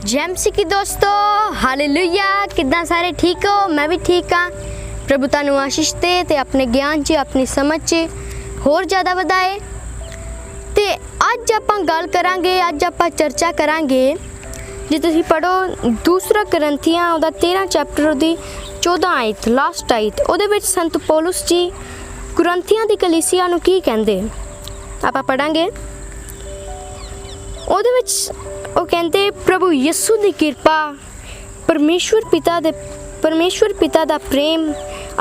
जय मसीह की दोस्तों, हालेलुया। किद्दां सारे ठीक हो? मैं भी ठीक हाँ। प्रभु तुहानू आशीष दे ते अपने ज्ञान च अपनी समझ च होर ज़्यादा वधाए। ते अज आपां गल करांगे, अज आपां चर्चा करांगे। जे तुसीं पढ़ो दूसरा करंथियां उहदा 13 चैप्टर उहदी 14 आयत लास्ट आयत, उहदे विच संत पौलुस जी कुरंथियां दी कलीसिया नू की कहंदे आपां पढ़ांगे। ਉਹਦੇ ਵਿੱਚ ਉਹ ਕਹਿੰਦੇ प्रभु यीशु ਦੀ ਕਿਰਪਾ, ਪਰਮੇਸ਼ਵਰ ਪਿਤਾ ਦਾ ਪ੍ਰੇਮ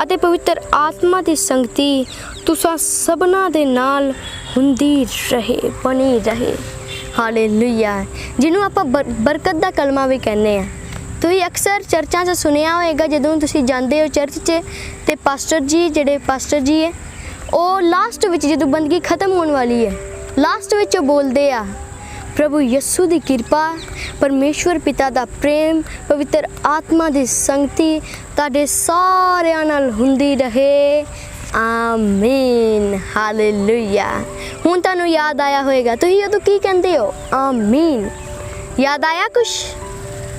ਅਤੇ ਪਵਿੱਤਰ ਆਤਮਾ ਦੀ ਸੰਗਤੀ ਤੁਸਾਂ ਸਭਨਾਂ ਦੇ ਨਾਲ ਹੁੰਦੀ ਰਹੇ, ਬਣੀ ਰਹੇ। ਹਾਲੇਲੂਇਆ। ਜਿਹਨੂੰ ਆਪਾਂ ਬਰਕਤ ਦਾ ਕਲਮਾ ਵੀ ਕਹਿੰਦੇ ਆ। ਤੁਸੀਂ ਅਕਸਰ ਚਰਚਾਂ 'ਚ ਸੁਣਿਆ ਹੋਏਗਾ, ਜਦੋਂ ਤੁਸੀਂ ਜਾਂਦੇ ਹੋ ਚਰਚ 'ਚ ਤੇ ਪਾਸਟਰ ਜੀ ਹੈ ਉਹ ਲਾਸਟ ਵਿੱਚ, ਜਦੋਂ ਬੰਦਗੀ ਖਤਮ ਹੋਣ ਵਾਲੀ ਹੈ, ਲਾਸਟ ਵਿੱਚ ਉਹ ਬੋਲਦੇ ਆ प्रभु यीशु की कृपा, परमेश्वर पिता का प्रेम, पवित्र आत्मा की संगति तुहाडे सारिਆਂ नाल हुंदी रहे। आमीन। हालेलुया। हुण तुहानू याद आया होएगा, तुसीं उदों की कहंदे हो? आमीन। याद आया कुछ?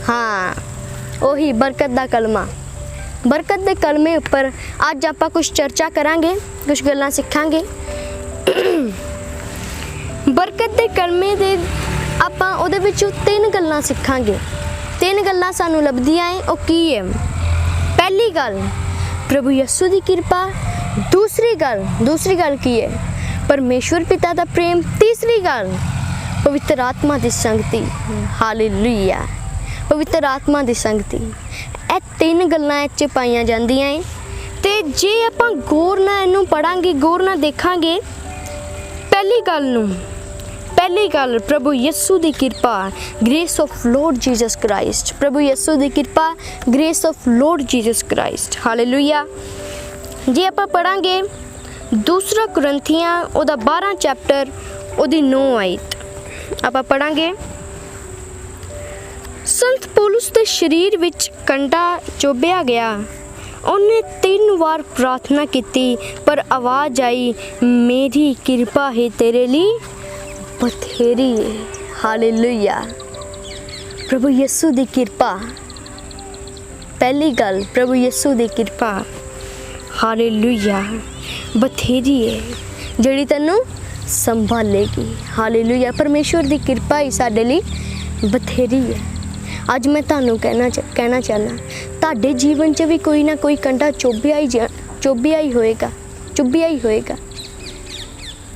हाँ, ओही बरकत का कलमा। बरकत के कलमे उपर अज आपां कुछ चर्चा करांगे, कुछ गल्लां सिखांगे। बरकत के कलमे दे आपां उहदे विचों 3 गल्लां सिखांगे। 3 गल्लां सानू लभदियां है। ਉਹ ਕੀ है? पहली गल प्रभु यीशु की कृपा। दूसरी गल की है? परमेश्वर पिता का प्रेम। तीसरी गल पवित्र आत्मा की संगति। हालेलुया। पवित्र आत्मा की संगति, ਇਹ 3 गल्लां इच पाईयां जांदियां है। ते जे आपां गौर नाल इहनूं पढ़ांगे, गौर नाल देखांगे, पहली गल प्रभु यीशु की कृपा, grace of Lord Jesus Christ. प्रभु यीशु की कृपा, grace of Lord Jesus Christ. Hallelujah. जे आप पढ़ांगे दूसरा कुरंथियां उहदा 12 चैप्टर उहदी 9 आयत, आप पढ़ांगे। संत पौलुस के शरीर विच कंडा चोबिया गया, उन्हें 3 बार प्रार्थना की, पर आवाज़ आई, मेरी कृपा है तेरे लिए बथेरी है। हालेलुया। प्रभु यीशु की कृपा। पहली गल प्रभु यीशु की कृपा, हालेलुया, बथेरी है, जिहड़ी तैनूं संभालेगी। हालेलुया। परमेश्वर की कृपा ही साडे लिए बथेरी है। अज मैं तुहानूं कहना चाहना, तुहाडे जीवन च भी कोई ना कोई कंडा चुभिया ही होएगा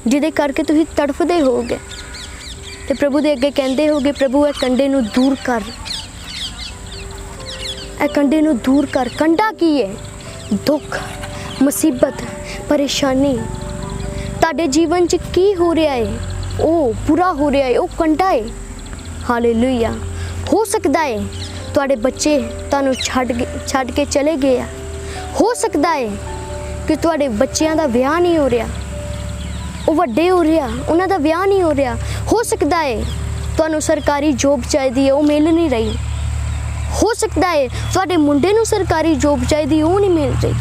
जिहदे करके तुसीं तड़फदे होगे ते प्रभु दे अगे कहंदे होगे, प्रभु ए कंडे नूं दूर कर, ए कंडे नूं दूर कर। कंडा की है? दुख, मुसीबत, परेशानी। तुहाडे जीवन च की हो रहा है? ओ बुरा हो रहा है, ओ कंडा है। हालेलुया। हो सकता है तुहाडे बच्चे तुहानूं छड्ड के चले गए। हो सकता है कि तुहाडे बच्चों का विआह नहीं हो रहा, वो वड्डे हो रहा, उन्हां दा विआह नहीं हो रहा। हो सकता है तुहानूं सरकारी जॉब चाहिए है, वो मिल नहीं रही। हो सकता है तुहाडे मुंडे नूं सरकारी जॉब चाहिए, वो नहीं मिल रही।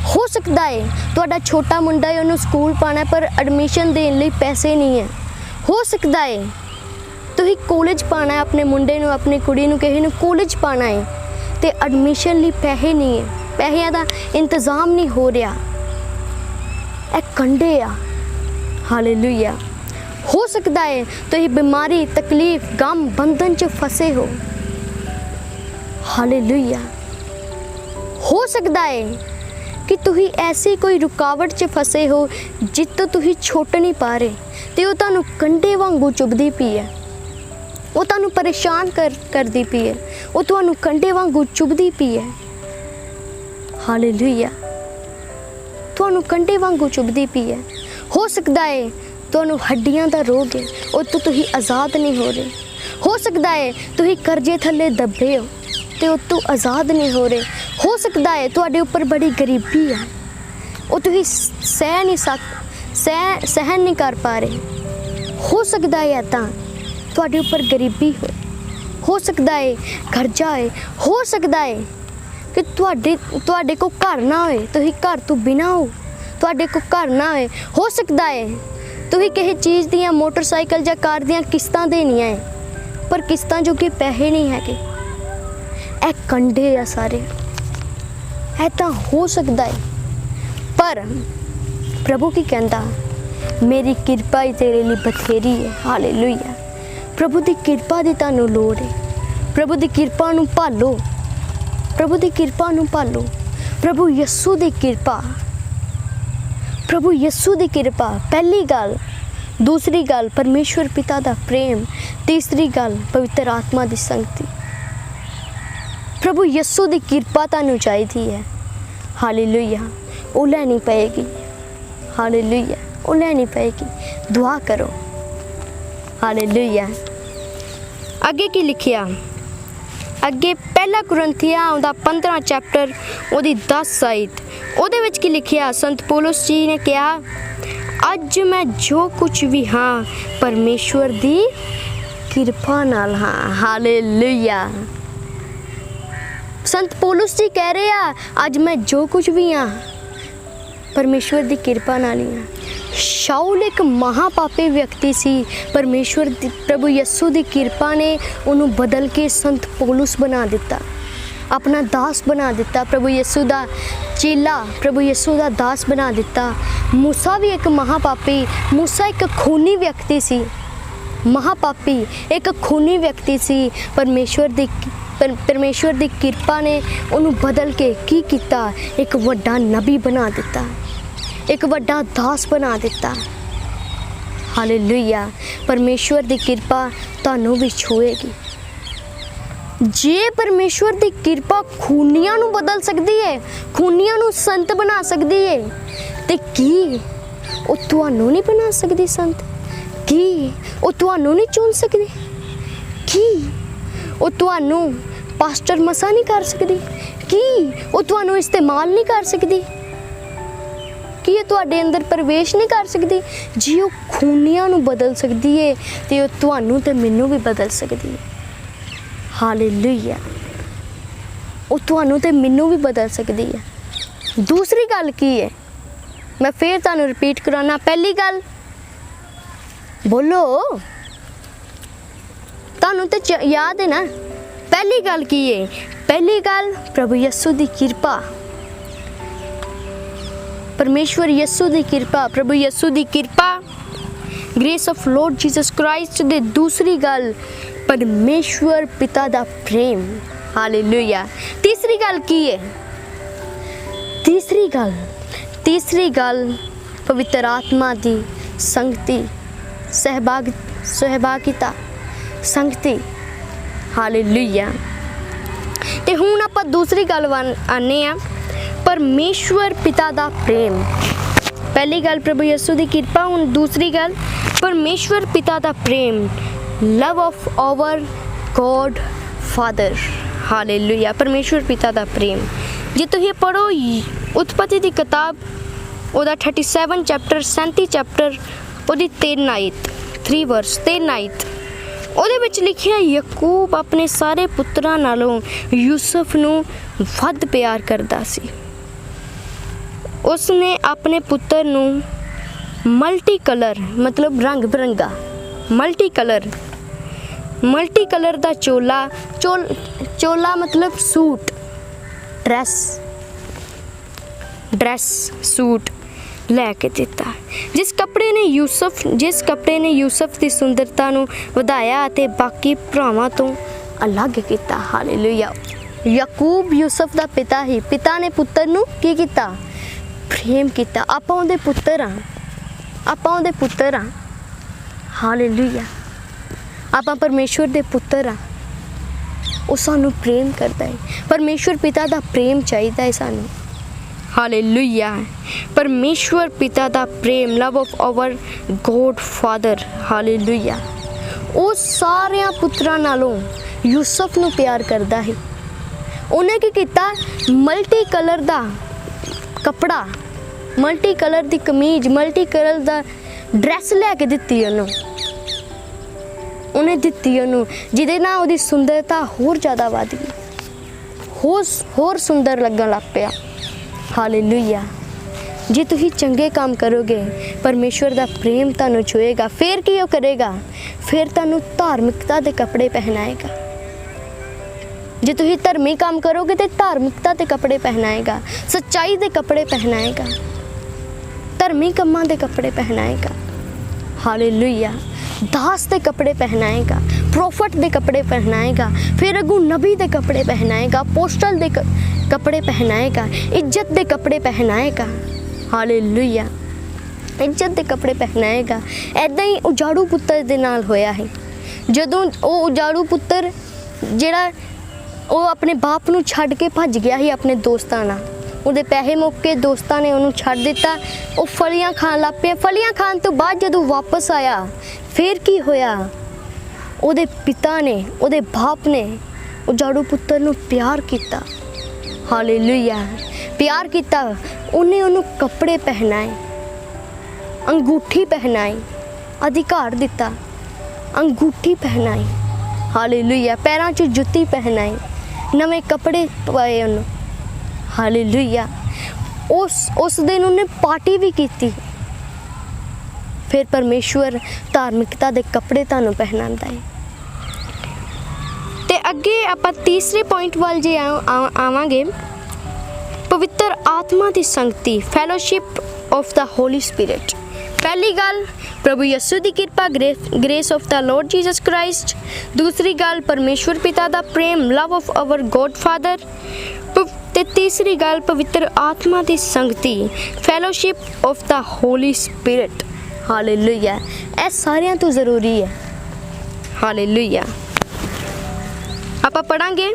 हो सकता है तुहाडा छोटा मुंडा है, उन्होंने स्कूल पाना पर एडमिशन देने लई पैसे नहीं है। हो सकता है तुसीं कॉलेज पाना है, अपने मुंडे नूं, अपनी कुड़ी नूं, किसी नूं कॉलेज पाना है तो एडमिशन लई पैसे नहीं है, पैसों का इंतजाम नहीं हो रहा। ए कंडे आ। हालेलुया। हो सकता है तुसीं बीमारी, तकलीफ, गम, बंधन च फसे हो। हालेलुया। हो सकता है कि तुसीं ऐसी कोई रुकावट च फसे हो जित तो तुसीं छुट नहीं पा रहे, तो वो तुहानूं कंडे वांगू चुभदी पई है, वो तुहानूं परेशान करदी पई है, वो तुहानूं कंडे वांगू चुभदी पई है। हालेलुया। तुहानूं कंडे वांगू चुभदी पई है। हो सकता है तुहानूं हड्डियां दा रोग है, और तो तुसीं आज़ाद नहीं हो रहे। हो सकता है तुसीं कर्जे थल्ले दबे हो तो तू आज़ाद नहीं हो रहे। हो सकता है तुहाडे उपर बड़ी गरीबी है, वो तुसीं सहन नहीं कर पा रहे। हो सकता है तां तुहाडे उपर गरीबी हो सकता है कर्जा है। हो सकता है कि तुहाडे को घर ना होए, तुसीं घर तो बिना हो, तुहाडे को घर ना होए। हो सकता है तुसीं किसी चीज़ दियां, मोटरसाइकिल या कार दियां किस्तां देनियां है, पर किस्तां जोगे पैसे नहीं हैगे। ए कंडे आ सारे, ऐ तां हो सकदा है, पर प्रभु की कहंदा मेरी किरपा ही तेरे लिए बथेरी है। हालेलुया। प्रभु की किरपा दी तुहानूं लोड़ है। प्रभु की किरपा नूं भालो, प्रभु की किरपा नूं भालो। प्रभु यस्सु की किरपा, प्रभु यस्सु की किरपा पहली गल। दूसरी गल परमेश्वर पिता दा प्रेम। तीसरी गल पवित्र आत्मा की संगति। प्रभु यस्सु की किरपा तुहानूं चाहिदी है। हालेलुया। वो लैनी पएगी। हालेलुया। वो लैनी पएगी। दुआ करो। हालेलुया। अगे की लिखिया, अगे पहला कुरिन्थियां उहदा 15 चैप्टर उहदी 10 आयत, उहदे विच की लिखिया, संत पौलुस जी ने कहा, अज मैं जो कुछ भी हाँ परमेश्वर दी किरपा नाल हाँ। हालेलुया। संत पौलुस जी कह रहे हैं अज मैं जो कुछ भी हाँ परमेश्वर की किरपा नाल ही हाँ। शाऊल एक महापापी व्यक्ति सी, परमेश्वर प्रभु यस्सु की किरपा ने उन्होंने बदल के संत पौलुस बना दिता, अपना दास बना दिता, प्रभु यस्सु का चेला, प्रभु यस्सु का दास बना दिता। मूसा भी एक महापापी, मूसा एक खूनी व्यक्ति सी, महापापी एक खूनी व्यक्ति सी। परमेश्वर की किरपा ने उन्होंने बदल के की किया, एक वड्डा नबी बना दिता, एक वड्डा दास बना दिता। हालेलुया। परमेश्वर की किरपा तुहानूं भी छूएगी। जे परमेश्वर की किरपा खूनियां नूं बदल सकती है, खूनियां नूं संत बना सकती है, तो की वो तुहानूं नहीं बना सकती संत? की वो तुहानूं नहीं चुन सकती? की वो तुहानूं पास्टर मसा नहीं कर सकती? की वो तुहानूं इस्तेमाल नहीं कर सकती? कि ये तुहाडे अंदर प्रवेश नहीं कर सकती? जी वो खूनियां नूं बदल सकती है तो वो तुहानूं ते मैनूं भी बदल सकती है। हालेलुया। वो तुहानूं ते मैनूं भी बदल सकती है। दूसरी गल की है, मैं फिर तुहानूं रिपीट कराना। पहली गल बोलो, तुहानूं ते याद है ना? पहली गल की है? पहली गल प्रभु यस्सु की किरपा, परमेश्वर यस्सु की किरपा, प्रभु यस्सु की किरपा, grace of Lord Jesus Christ. दे दूसरी गल परमेश्वर पिता दा प्रेम। हालेलुया। तीसरी गल की है? तीसरी गल पवित्र आत्मा की संगति, सहभागिता, संगति। हालेलुया। ते हुण आपां दूसरी गल आने आ, परमेश्वर पिता दा प्रेम। पहली गल प्रभु यस्सु की किरपा, हुण दूसरी गल परमेश्वर पिता दा प्रेम, love of our God Father. Hallelujah. परमेश्वर पिता दा प्रेम। जे तुसीं पढ़ो उत्पत्ति की किताब उहदा 37 चैप्टर, 37 चैप्टर, उहदी 3 आयत, 3 वर्स, 3 आयत, ਉਹਦੇ ਵਿੱਚ ਲਿਖਿਆ, ਯਾਕੂਬ ਆਪਣੇ ਸਾਰੇ ਪੁੱਤਰਾਂ ਨਾਲੋਂ ਯੂਸਫ ਨੂੰ ਵੱਧ ਪਿਆਰ ਕਰਦਾ ਸੀ। ਉਸਨੇ ਆਪਣੇ ਪੁੱਤਰ ਨੂੰ ਮਲਟੀ ਕਲਰ मतलब रंग बिरंगा, मल्टी कलर ਦਾ चोला मतलब सूट, ड्रैस सूट लैके दिता, जिस कपड़े ने यूसफ की सुंदरता नूं वधाया ते बाकी भरावां तो अलग किया। हालेलुया। याकूब यूसफ का पिता ही, पिता ने पुत्र नूं की किया? प्रेम किया। आपां उहदे पुत्तर हाँ, हालेलुया। आपां परमेश्वर दे पुत्तर हाँ। वो सानू प्रेम करता है। परमेश्वर पिता का प्रेम चाहिए है सानू। हालेलुया। परमेश्वर पिता का प्रेम, love of our God Father. Hallelujah. वो सारे पुत्रां नालों यूसफ नू प्यार करता है। उन्हें की किया? मल्टी कलर का कपड़ा, मल्टी कलर की कमीज, मल्टी कलर का ड्रैस लैके दिती उन्हें दिती उन्होंने, जिदे नाल उहदी सुंदरता होर ज़्यादा वध गई, होर सुंदर लगन लग पिया। हालेलुया। जे तुसीं चंगे काम करोगे परमेश्वर का प्रेम तुहानूं छुएगा। फिर की वो करेगा? ਫਿਰ ਤੁਹਾਨੂੰ ਧਾਰਮਿਕਤਾ ਦੇ ਕੱਪੜੇ ਪਹਿਨਾਏਗਾ। ਜੇ ਤੁਸੀਂ ਧਰਮੀ ਕੰਮ ਕਰੋਗੇ ਤੇ ਧਾਰਮਿਕਤਾ ਦੇ ਕੱਪੜੇ ਪਹਿਨਾਏਗਾ, ਸੱਚਾਈ ਦੇ ਕੱਪੜੇ ਪਹਿਨਾਏਗਾ, ਧਰਮੀ ਕੰਮਾਂ ਦੇ ਕੱਪੜੇ ਪਹਿਨਾਏਗਾ। ਹਾਲੇਲੂਇਆ। दास ਦੇ ਕੱਪੜੇ ਪਹਿਨਾਏਗਾ, ਪ੍ਰੋਫਟ ਦੇ ਕੱਪੜੇ ਪਹਿਨਾਏਗਾ, ਫਿਰ ਅਗੂ ਨਬੀ ਦੇ ਕੱਪੜੇ ਪਹਿਨਾਏਗਾ, ਅਪੋਸਟਲ ਦੇ ਕੱਪੜੇ ਪਹਿਨਾਏਗਾ, ਇੱਜ਼ਤ ਦੇ ਕੱਪੜੇ ਪਹਿਨਾਏਗਾ। ਹਾਲੇਲੂਇਆ। ਇੱਜ਼ਤ ਦੇ ਕੱਪੜੇ ਪਹਿਨਾਏਗਾ। ਐਦਾਂ ਹੀ ਉਜਾੜੂ ਪੁੱਤਰ ਦੇ ਨਾਲ ਹੋਇਆ ਹੈ। ਜਦੋਂ ਉਹ ਉਜਾੜੂ ਪੁੱਤਰ ਜਿਹੜਾ ਉਹ ਆਪਣੇ ਬਾਪ ਨੂੰ ਛੱਡ ਕੇ ਭੱਜ ਗਿਆ ਸੀ ਆਪਣੇ ਦੋਸਤਾਂ ਨਾਲ, ਉਹਦੇ ਪੈਸੇ ਮੁੱਕ ਕੇ ਦੋਸਤਾਂ ਨੇ ਉਹਨੂੰ ਛੱਡ ਦਿੱਤਾ। ਉਹ ਫਲੀਆਂ ਖਾਣ ਲੱਗ ਪਿਆ। ਫਲੀਆਂ ਖਾਣ ਤੋਂ ਬਾਅਦ ਜਦੋਂ ਵਾਪਸ ਆਇਆ, ਫਿਰ ਕੀ ਹੋਇਆ? ਉਹਦੇ ਪਿਤਾ ਨੇ, ਉਹਦੇ ਬਾਪ ਨੇ ਉਜਾੜੂ ਪੁੱਤਰ ਨੂੰ ਪਿਆਰ ਕੀਤਾ। ਹਾਲੇਲੂਇਆ। ਪਿਆਰ ਕੀਤਾ। ਉਹਨੇ ਉਹਨੂੰ ਕੱਪੜੇ ਪਹਿਨਾਏ, ਅੰਗੂਠੀ ਪਹਿਨਾਈ, ਅਧਿਕਾਰ ਦਿੱਤਾ, ਅੰਗੂਠੀ ਪਹਿਨਾਈ। ਹਾਲੇਲੂਇਆ। ਪੈਰਾਂ 'ਚ ਜੁੱਤੀ ਪਹਿਨਾਈ, ਨਵੇਂ ਕੱਪੜੇ ਪਾਏ ਉਹਨੂੰ। ਹਾਲੇਲੂਇਆ। ਉਸ ਦਿਨ ਉਹਨੇ ਪਾਰਟੀ ਵੀ ਕੀਤੀ। ਫਿਰ ਪਰਮੇਸ਼ਵਰ ਧਾਰਮਿਕਤਾ ਦੇ ਕੱਪੜੇ ਤੁਹਾਨੂੰ ਪਹਿਨਾਉਂਦਾ ਹੈ। ਤੇ ਅੱਗੇ ਆਪਾਂ ਤੀਸਰੇ ਪੁਆਇੰਟ ਵੱਲ ਜੇ ਆਵਾਂਗੇ, ਪਵਿੱਤਰ ਆਤਮਾ ਦੀ ਸੰਗਤੀ, fellowship of the Holy Spirit. ਪਹਿਲੀ ਗੱਲ ਪ੍ਰਭੂ ਯਿਸੂ ਦੀ ਕਿਰਪਾ, grace of the Lord Jesus Christ. ਦੂਸਰੀ ਗੱਲ ਪਰਮੇਸ਼ਵਰ ਪਿਤਾ ਦਾ ਪ੍ਰੇਮ, love of our God Father. ਤੇ ਤੀਸਰੀ ਗੱਲ ਪਵਿੱਤਰ ਆਤਮਾ ਦੀ ਸੰਗਤੀ, fellowship of the Holy Spirit. Hallelujah. ਇਹ ਸਾਰਿਆਂ ਤੋਂ ਜ਼ਰੂਰੀ ਹੈ। ਹਾਲੇਲੂਇਆ। ਆਪਾਂ ਪੜਾਂਗੇ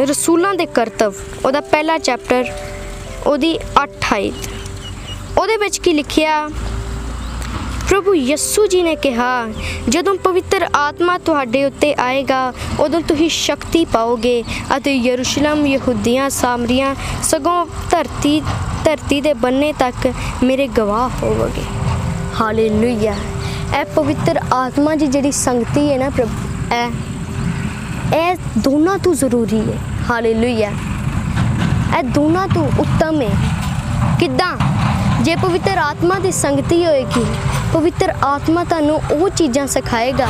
ਰਸੂਲਾਂ ਦੇ ਕਰਤੱਵ, ਉਹਦਾ ਪਹਿਲਾ ਚੈਪਟਰ, ਉਹਦੀ 8 ਆਇਤ। ਉਹਦੇ ਵਿੱਚ ਕੀ ਲਿਖਿਆ? ਪ੍ਰਭੂ ਯਿਸੂ ਜੀ ਨੇ ਕਿਹਾ, ਜਦੋਂ ਪਵਿੱਤਰ ਆਤਮਾ ਤੁਹਾਡੇ ਉੱਤੇ ਆਏਗਾ, ਉਦੋਂ ਤੁਸੀਂ ਸ਼ਕਤੀ ਪਾਓਗੇ ਅਤੇ ਯਰੂਸ਼ਲਮ, ਯਹੂਦੀਆਂ, ਸਾਮਰੀਆਂ, ਸਗੋਂ ਧਰਤੀ ਦੇ ਬੰਨੇ ਤੱਕ ਮੇਰੇ ਗਵਾਹ ਹੋਵੋਗੇ। ਹਾਲੇਲੂਇਆ। ਇਹ ਪਵਿੱਤਰ ਆਤਮਾ ਦੀ ਜਿਹੜੀ ਸੰਗਤੀ ਹੈ ਨਾ ਪ੍ਰਭੂ, ਇਹ ਦੋਨਾਂ ਤੋਂ ਜ਼ਰੂਰੀ ਹੈ। ਹਾਲੇਲੂਇਆ। ਇਹ ਦੋਨਾਂ ਤੋਂ ਉੱਤਮ ਹੈ। ਕਿੱਦਾਂ? ਜੇ ਪਵਿੱਤਰ ਆਤਮਾ ਦੀ ਸੰਗਤੀ ਹੋਏਗੀ, ਪਵਿੱਤਰ ਆਤਮਾ ਤੁਹਾਨੂੰ ਉਹ ਚੀਜ਼ਾਂ ਸਿਖਾਏਗਾ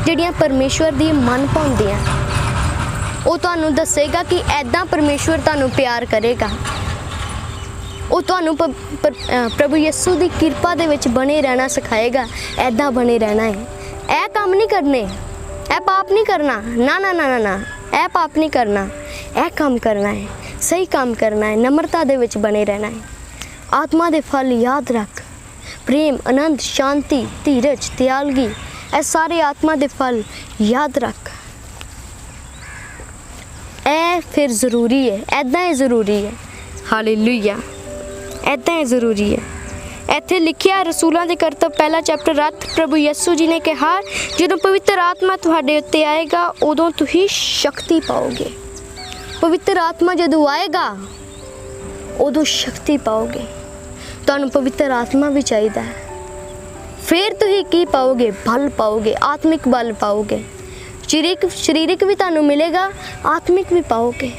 ਜਿਹੜੀਆਂ ਪਰਮੇਸ਼ਵਰ ਦੀ ਮਨ ਭਾਉਂਦੀਆਂ। ਉਹ ਤੁਹਾਨੂੰ ਦੱਸੇਗਾ ਕਿ ਐਦਾਂ ਪਰਮੇਸ਼ਵਰ ਤੁਹਾਨੂੰ ਪਿਆਰ ਕਰੇਗਾ। ਉਹ ਤੁਹਾਨੂੰ ਪ੍ਰਭੂ ਯਿਸੂ ਦੀ ਕਿਰਪਾ ਦੇ ਵਿੱਚ ਬਣੇ ਰਹਿਣਾ ਸਿਖਾਏਗਾ। ਐਦਾਂ ਬਣੇ ਰਹਿਣਾ ਹੈ। ਇਹ ਕੰਮ ਨਹੀਂ ਕਰਨੇ, ਇਹ ਪਾਪ ਨਹੀਂ ਕਰਨਾ। ਨਾ ਨਾ ਨਾ ਨਾ, ਇਹ ਪਾਪ ਨਹੀਂ ਕਰਨਾ, ਇਹ ਕੰਮ ਕਰਨਾ ਹੈ, ਸਹੀ ਕੰਮ ਕਰਨਾ ਹੈ, ਨਮਰਤਾ ਦੇ ਵਿੱਚ ਬਣੇ ਰਹਿਣਾ ਹੈ। ਆਤਮਾ ਦੇ ਫਲ ਯਾਦ ਰੱਖ, ਪ੍ਰੇਮ, ਆਨੰਦ, ਸ਼ਾਂਤੀ, ਧੀਰਜ, ਦਿਆਲਗੀ, ਇਹ ਸਾਰੇ ਆਤਮਾ ਦੇ ਫਲ ਯਾਦ ਰੱਖ। ਇਹ ਫਿਰ ਜ਼ਰੂਰੀ ਹੈ। ਐਦਾਂ ਇਹ ਜ਼ਰੂਰੀ ਹੈ। ਹਾਲੇਲੂਇਆ। ਐਦਾਂ ਇਹ ਜ਼ਰੂਰੀ ਹੈ। ਇੱਥੇ ਲਿਖਿਆ ਰਸੂਲਾਂ ਦੇ ਕਰਤੱਵ, ਪਹਿਲਾ ਚੈਪਟਰ 8, ਪ੍ਰਭੂ ਯਿਸੂ ਜੀ ਨੇ ਕਿਹਾ, ਜਦੋਂ ਪਵਿੱਤਰ ਆਤਮਾ ਤੁਹਾਡੇ ਉੱਤੇ ਆਏਗਾ, ਉਦੋਂ ਤੁਸੀਂ ਸ਼ਕਤੀ ਪਾਓਗੇ। ਪਵਿੱਤਰ ਆਤਮਾ ਜਦੋਂ ਆਏਗਾ, ਉਦੋਂ ਸ਼ਕਤੀ ਪਾਓਗੇ। ਤੁਹਾਨੂੰ ਪਵਿੱਤਰ ਆਤਮਾ ਵੀ ਚਾਹੀਦਾ ਹੈ। ਫਿਰ ਤੁਸੀਂ ਕੀ ਪਾਓਗੇ? ਬਲ ਪਾਓਗੇ, ਆਤਮਿਕ ਬਲ ਪਾਓਗੇ। ਸਰੀਰਿਕ ਵੀ ਤੁਹਾਨੂੰ ਮਿਲੇਗਾ, ਆਤਮਿਕ ਵੀ ਪਾਓਗੇ।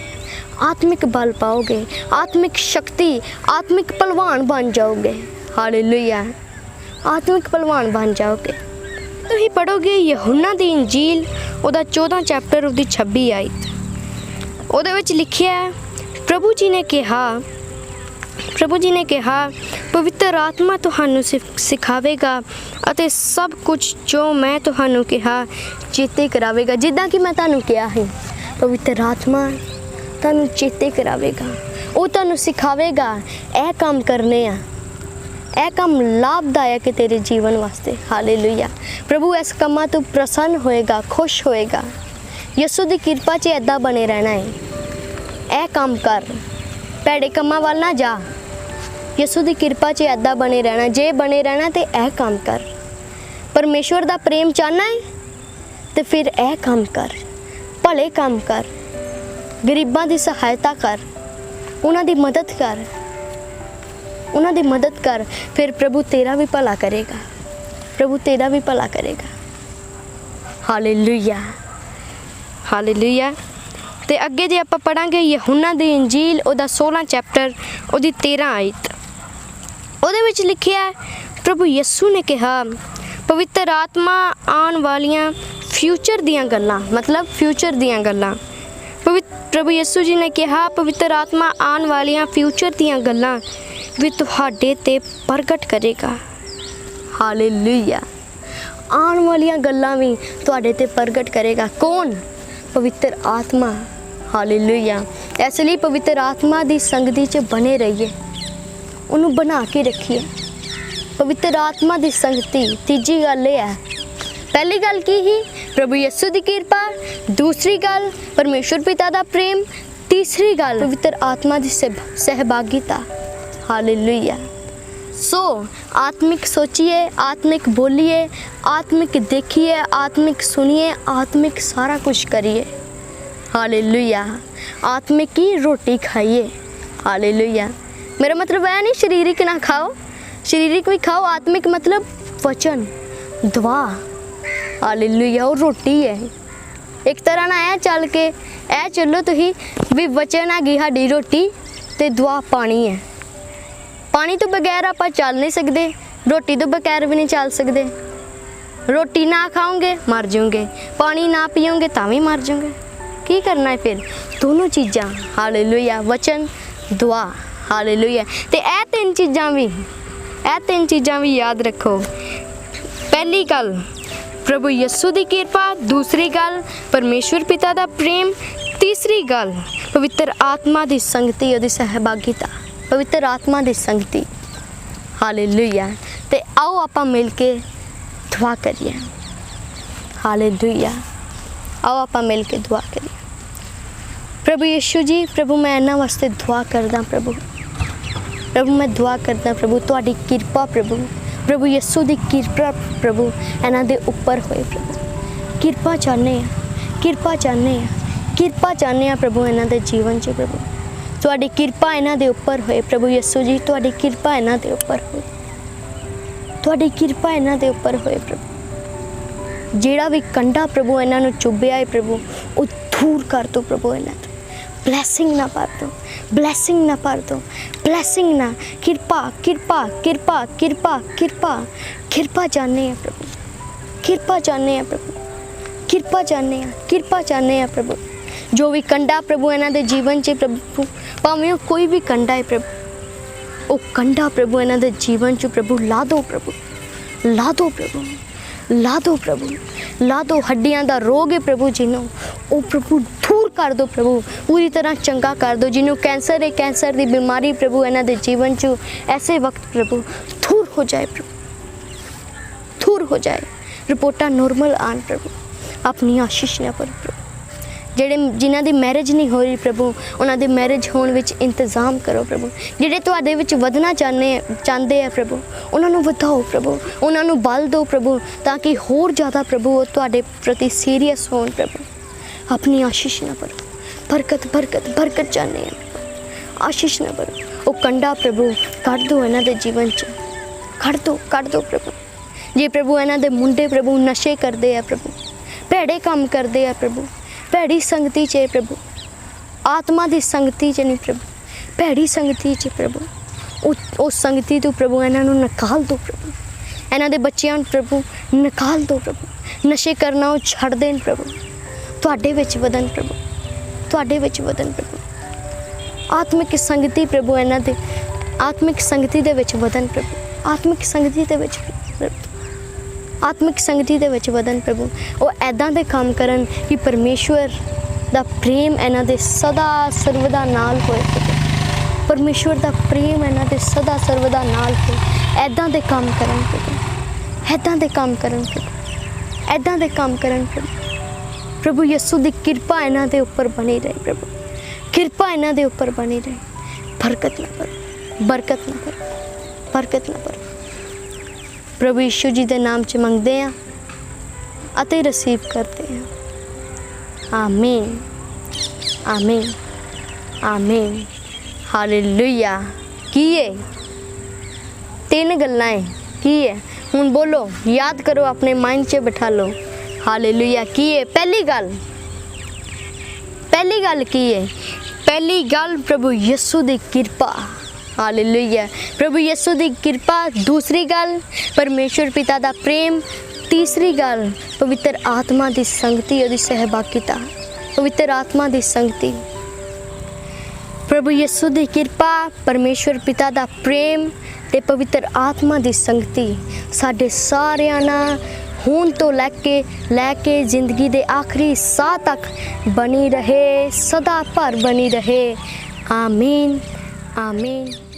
ਆਤਮਿਕ ਬਲ ਪਾਓਗੇ, ਆਤਮਿਕ ਸ਼ਕਤੀ, ਆਤਮਿਕ ਪਹਿਲਵਾਨ ਬਣ ਜਾਓਗੇ। ਹਾਲੇਲੂਇਆ। ਆਤਮਿਕ ਪਹਿਲਵਾਨ ਬਣ ਜਾਓਗੇ। ਤੁਸੀਂ ਪੜੋਗੇ ਯਹੂਨਾ ਦੀ ਇੰਜੀਲ, ਉਹਦਾ 14 ਚੈਪਟਰ, ਉਹਦੀ 26 ਆਇਤ। ਉਹਦੇ ਵਿੱਚ ਲਿਖਿਆ ਹੈ, ਪ੍ਰਭੂ ਜੀ ਨੇ ਕਿਹਾ, ਪਵਿੱਤਰ ਆਤਮਾ ਤੁਹਾਨੂੰ ਸਿਖਾਵੇਗਾ ਅਤੇ ਸਭ ਕੁਝ ਜੋ ਮੈਂ ਤੁਹਾਨੂੰ ਕਿਹਾ ਚੇਤੇ ਕਰਾਵੇਗਾ। ਜਿੱਦਾਂ ਕਿ ਮੈਂ ਤੁਹਾਨੂੰ ਕਿਹਾ ਹੈ, ਪਵਿੱਤਰ ਆਤਮਾ ਤੁਹਾਨੂੰ ਚੇਤੇ ਕਰਾਵੇਗਾ। ਉਹ ਤੁਹਾਨੂੰ ਸਿਖਾਵੇਗਾ ਇਹ ਕੰਮ ਕਰਨੇ ਆ, ਇਹ ਕੰਮ ਲਾਭਦਾਇਕ ਹੈ ਤੇਰੇ ਜੀਵਨ ਵਾਸਤੇ। ਹਾਲੇਲੂਇਆ। ਪ੍ਰਭੂ ਇਸ ਕੰਮਾਂ ਤੋਂ ਪ੍ਰਸੰਨ ਹੋਏਗਾ, ਖੁਸ਼ ਹੋਏਗਾ। ਯਿਸੂ ਦੀ ਕਿਰਪਾ 'ਚ ਇੱਦਾਂ ਬਣੇ ਰਹਿਣਾ ਹੈ। ਇਹ ਕੰਮ ਕਰ, ਭੈੜੇ ਕੰਮਾਂ ਵੱਲ ਨਾ ਜਾ। ਯਿਸੂ ਦੀ ਕਿਰਪਾ 'ਚ ਇੱਦਾਂ ਬਣੇ ਰਹਿਣਾ। ਜੇ ਬਣੇ ਰਹਿਣਾ ਤੇ ਇਹ ਕੰਮ ਕਰ। ਪਰਮੇਸ਼ਵਰ ਦਾ ਪ੍ਰੇਮ ਚਾਹਨਾ ਹੈ ਤੇ ਫਿਰ ਇਹ ਕੰਮ ਕਰ, ਭਲੇ ਕੰਮ ਕਰ, ਗਰੀਬਾਂ ਦੀ ਸਹਾਇਤਾ ਕਰ, ਉਹਨਾਂ ਦੀ ਮਦਦ ਕਰ। ਫਿਰ ਪ੍ਰਭੂ ਤੇਰਾ ਵੀ ਭਲਾ ਕਰੇਗਾ। ਪ੍ਰਭੂ ਤੇਰਾ ਵੀ ਭਲਾ ਕਰੇਗਾ। ਹਾਲੇਲੂਇਆ। ਹਾਲੇਲੂਇਆ। ਤੇ ਅੱਗੇ ਜੇ ਆਪਾਂ ਪੜਾਂਗੇ ਯਹੂਨਾ ਦੀ ਇੰਜੀਲ, ਉਹਦਾ 16 ਚੈਪਟਰ, ਉਹਦੀ 13 ਆਇਤ। ਉਹਦੇ ਵਿੱਚ ਲਿਖਿਆ ਹੈ, प्रभु यीशु ने कहा पवित्र आत्मा आने वालियां फ्यूचर दियां गल्लां, मतलब फ्यूचर दियां गल्लां। प्रभु यीशु जी ने कहा पवित्र आत्मा आने वालियां फ्यूचर दियां गल्लां भी तुहाडे ते प्रगट करेगा। हालेलुया। आने वालियां गल्लां भी तुहाडे ते प्रगट करेगा। कौन? पवित्र आत्मा। हालेलुया। इसलिए पवित्र आत्मा दी संगति च बने रहिए, उन्होंने बना के रखिए। पवित्र आत्मा दी संगति। तीजी गल ये है, पहली गल की ही प्रभु यीशु दी कृपा, दूसरी गल परमेश्वर पिता दा प्रेम, तीसरी गल पवित्र आत्मा दी सहभागिता। हालेलुया। सो आत्मिक सोचिए, आत्मिक बोलिए, आत्मिक देखिए, आत्मिक सुनिए, आत्मिक सारा कुछ करिए। हालेलुया। आत्मिक की रोटी खाइए। हालेलुया। मेरा मतलब है नहीं शारीरिक ना खाओ, शारीरिक भी खाओ, आत्मिक मतलब वचन, दुआ। हालेलुया। और रोटी है एक तरह ना ऐ चल के ऐ चलो तुही भी वचन हैगी साडी रोटी ते दुआ पानी है। पानी तो बगैर आप चल नहीं सकते, रोटी तो बगैर भी नहीं चल सकते। रोटी ना खाओगे मर जाओगे, पानी ना पियोगे ता भी मर जाओगे। की करना है फिर? दोनों चीज़ां। हालेलुया। वचन, दुआ। हालेलुया। ते ए तीन चीज़ां भी याद रखो। पहली गल प्रभु यीशु दी कृपा, दूसरी गल परमेश्वर पिता दा प्रेम, तीसरी गल पवित्र आत्मा दी संगति, ओदी सहभागिता। पवित्र आत्मा दी संगति। हालेलुया। ते आओ आपां मिल के दुआ करिए। हालेलुया। आओ आपां मिल के दुआ करिए। प्रभु यीशु जी, प्रभु मैं इन्हां वास्ते दुआ करदा। प्रभु मैं दुआ करदा प्रभु तुहाडी किरपा प्रभु यीशु दी किरपा प्रभु इन्हां दे उपर होए। प्रभु किरपा चाहने आ प्रभु इन्हां दे जीवन च। प्रभु तुहाडी किरपा इन्हां दे उपर होए। प्रभु यीशु जी तुहाडी किरपा इन्हां दे उपर होए, तुहाडी किरपा इन्हां दे उपर होए। प्रभु जेड़ा भी कंडा प्रभु इन्हां नूं चुभ्या है प्रभु वो दूर कर दो प्रभु। इन्हां ते ब्लैसिंग ना भर दो, ब्लैसिंग ना भर दो, ब्लैसिंग ना। किरपा किरपा किरपा किरपा किरपा किरपा चाहने हैं प्रभु, किरपा चाहने हैं प्रभु, किरपा चाहने हैं प्रभु। जो भी कंडा प्रभु इन्हां दे जीवन च प्रभु, भावें कोई भी कंडा है प्रभु, वो कंडा प्रभु इन्हां दे जीवन च प्रभु ला दो प्रभु, ला दो प्रभु, ला दो प्रभु, ला दो। हड्डियां दा रोग है प्रभु जिन्हों, ओ प्रभु दूर कर दो प्रभु, पूरी तरह चंगा कर दो। जिन्हों कैंसर है, कैंसर की बीमारी प्रभु इन्हां दे जीवन च ऐसे वक्त प्रभु दूर हो जाए प्रभु, दूर हो जाए। रिपोर्टां नॉर्मल आन प्रभु, अपनी आशीष ना पर प्रभु। ਜਿਹੜੇ जिन्हां दी मैरिज नहीं हो रही प्रभु उन्हां दी मैरिज होने विच इंतजाम करो प्रभु। ਜਿਹੜੇ ਤੁਹਾਡੇ ਵਿੱਚ ਵਧਣਾ ਚਾਹੁੰਦੇ ਆ ਪ੍ਰਭੂ ਉਹਨਾਂ ਨੂੰ ਵਧਾਓ ਪ੍ਰਭੂ, ਉਹਨਾਂ ਨੂੰ ਬਲ ਦਿਓ ਪ੍ਰਭੂ ਤਾਂ ਕਿ ਹੋਰ ਜ਼ਿਆਦਾ ਪ੍ਰਭੂ ਉਹ ਤੁਹਾਡੇ ਪ੍ਰਤੀ ਸੀਰੀਅਸ ਹੋਣ ਪ੍ਰਭੂ। अपनी आशीष ना भरो, बरकत बरकत बरकत चाहते हैं, आशीष ना भरो। वो कंडा प्रभु कट दो इन्हां दे जीवन च, कट दो प्रभु। जे प्रभु इन्हां दे मुंडे प्रभु नशे करते हैं प्रभु, भैड़े काम करते हैं प्रभु, भैड़ी संगति च प्रभु, आत्मा की संगति च नहीं प्रभु, भैड़ी संगति च प्रभु। उस संगति तो प्रभु इन्हां नूं निकाल दो प्रभु, इन्हां दे बच्चियां नूं प्रभु निकाल दो प्रभु। नशे करना वो छड्ड देण प्रभु, तुहाडे विच वधन प्रभु, तुहाडे विच वधन प्रभु। आत्मिक संगति प्रभु इन्हां दे आत्मिक संगति दे विच वधन प्रभु, आत्मिक संगति दे विच प्रभु, आत्मिक संगति दे विच वधन प्रभु। वो ऐदां दे काम करन कि परमेश्वर दा प्रेम इन्हां दे सदा सर्वदा नाल होए प्रभु, परमेश्वर दा प्रेम इन्हां दे सदा सर्वदा नाल होए। ऐदां दे काम करन प्रभु, ऐदां दे काम करन प्रभु, ऐदां दे काम करन प्रभु। प्रभु यीशु की किरपा इन्हां दे उपर बनी रहे प्रभु, किरपा इन्हां दे उपर बनी रहे। बरकत ना करो, बरकत ना करो, बरकत ना करो। प्रभु यीशु जी के नाम च मंगते हैं अते रिसीव करते हैं। आमीन, आमीन, आमीन। हालेलुया। की है तीन गल्लां की है? हुण बोलो, याद करो, अपने माइंड च बिठा लो। हालेलुया। की है? पहली गल की है? पहली गल प्रभु यीशु की किरपा, हालेलुया। प्रभु यीशु दी किरपा दूसरी गल, परमेश्वर पिता दा प्रेम तीसरी गल, पवित्र आत्मा दी संगति और सहभागिता। पवित्र आत्मा दी संगति, प्रभु यीशु दी किरपा, परमेश्वर पिता दा प्रेम ते पवित्र आत्मा दी संगति साडे सारिਆਂ ਨਾਲ ਹੁਣ ਤੋਂ ਲੈ ਕੇ ਜ਼ਿੰਦਗੀ ਦੇ ਆਖਰੀ ਸਾਹ ਤੱਕ बनी रहे, सदा भर बनी रहे। आमीन आमीन।